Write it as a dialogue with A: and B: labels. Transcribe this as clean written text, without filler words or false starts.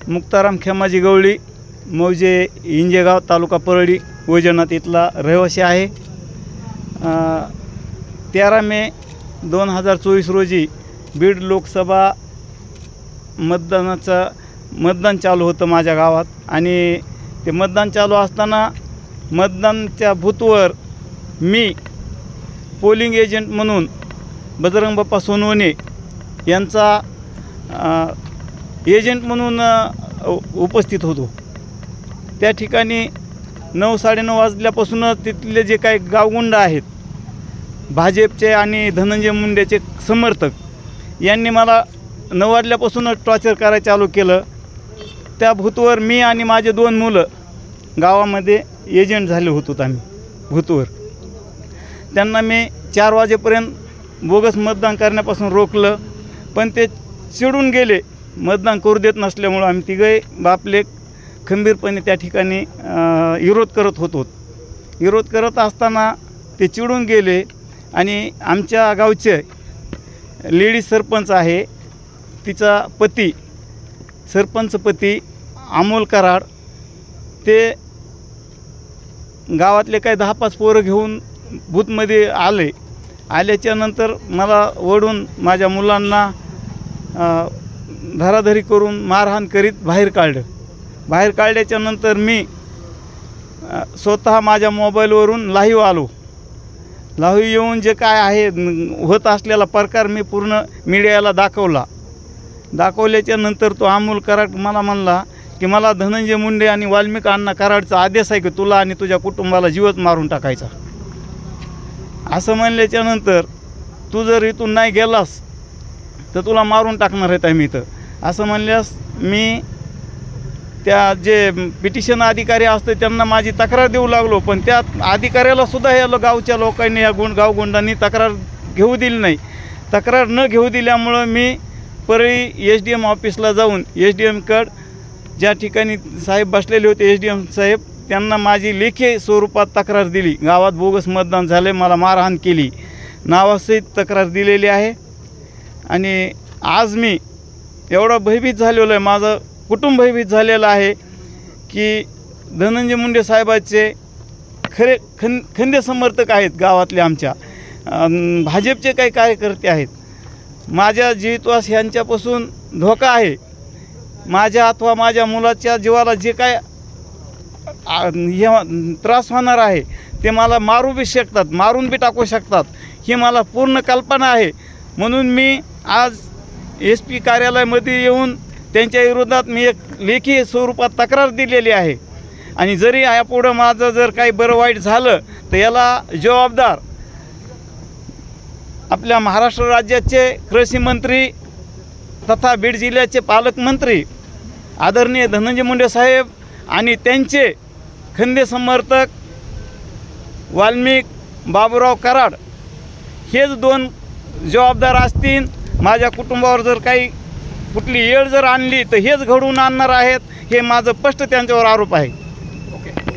A: मुक्ताराम खेमाजी गवळी, मौजे इंजेगाव, तालुका परळी, वैजनाथ इथला रहिवासी आहे. 13 मे 2024 रोजी बीड लोकसभा मतदान चालू होतं माझ्या गावात. आणि ते मतदान चालू असताना मतदानच्या बूथवर मी पोलिंग एजंट म्हणून बजरंग बाप्पा सोनवणे यांचा एजंट म्हणून उपस्थित होतो. त्या ठिकाणी 9-9:30 वाजल्यापासूनच तिथले जे काही गावगुंड आहेत, भाजपचे आणि धनंजय मुंडेचे समर्थक, यांनी मला 9 वाजल्यापासूनच टॉर्चर करायला चालू केलं. त्या बूथवर मी आणि माझे 2 मुलं गावामध्ये एजंट झाले होतो आम्ही बूथवर. त्यांना मी 4 वाजेपर्यंत बोगस मतदान करण्यापासून रोखलं, पण ते चिडून गेले मतदान करू देत नसल्यामुळं. आम्ही तिघे बापलेक खंबीरपणे त्या ठिकाणी विरोध करत होतो. विरोध करत असताना ते चिडून गेले आणि आमच्या गावचे लेडीज सरपंच आहे, तिचा पती, सरपंच पती अमोल कराड, ते गावातले काही 10-5 पोरं घेऊन बूथमध्ये आल्याच्यानंतर मला ओढून माझ्या मुलांना धराधरी करून मारहाण करीत बाहेर काढल्याच्यानंतर मी स्वतः माझ्या मोबाईलवरून लाईव्ह येऊन जे काय आहे होत असलेला प्रकार मी पूर्ण मीडियाला दाखवल्याच्यानंतर तो अमोल कराड मला म्हणला की मला धनंजय मुंडे आणि वाल्मिक अण्णा कराडचा आदेश आहे की तुला आणि तुझ्या कुटुंबाला जीवच मारून टाकायचा. असं म्हणल्याच्यानंतर तू जर इथून नाही गेलास तर तुला मारून टाकणार आहेत आम्ही इथं, असं म्हणल्यास मी त्या जे पिटिशन अधिकारी असते त्यांना माझी तक्रार देऊ लागलो. पण त्या अधिकाऱ्यालासुद्धा या गावच्या लोकांनी, या गावगुंडांनी तक्रार घेऊ दिली नाही. तक्रार न घेऊ दिल्यामुळं मी परळी SDM ऑफिसला जाऊन SDMकडं, ज्या ठिकाणी साहेब बसलेले होते SDM साहेब, त्यांना माझी लेखी स्वरूपात तक्रार दिली. गावात बोगस मतदान झाले, मला मारहाण केली, नावासहित तक्रार दिलेली आहे. आणि आज मी एवढा भयभीत झालेलो आहे, माझं कुटुंब भयभीत झालेलं आहे की धनंजय मुंडे साहेबाचे खरे खंदे समर्थक आहेत गावातले, आमच्या भाजपचे काही कार्यकर्ते आहेत. माझ्या जीवितवास यांच्यापासून धोका आहे. माझ्या अथवा माझ्या मुलाच्या जीवाला जे काय त्रास होणार आहे ते मला मारू बी शकतात, मारून बी टाकू शकतात, ही मला पूर्ण कल्पना आहे. म्हणून मी आज SP कार्यालयामध्ये येऊन त्यांच्या विरोधात मी एक लेखी स्वरूपात तक्रार दिलेली आहे. आणि जरी यापुढं माझं जर काही बरं वाईट झालं तर याला जबाबदार आपल्या महाराष्ट्र राज्याचे कृषी मंत्री तथा बीड जिल्ह्याचे पालकमंत्री आदरणीय धनंजय मुंडे साहेब आणि त्यांचे खंदे समर्थक वाल्मिक बाबूराव कराड हेच 2 जबाबदार असतील. माझ्या कुटुंबावर जर काही कुठली येळ जर आणली तर हेच घडवून आणणार आहेत, हे माझं स्पष्ट त्यांच्यावर आरोप आहे.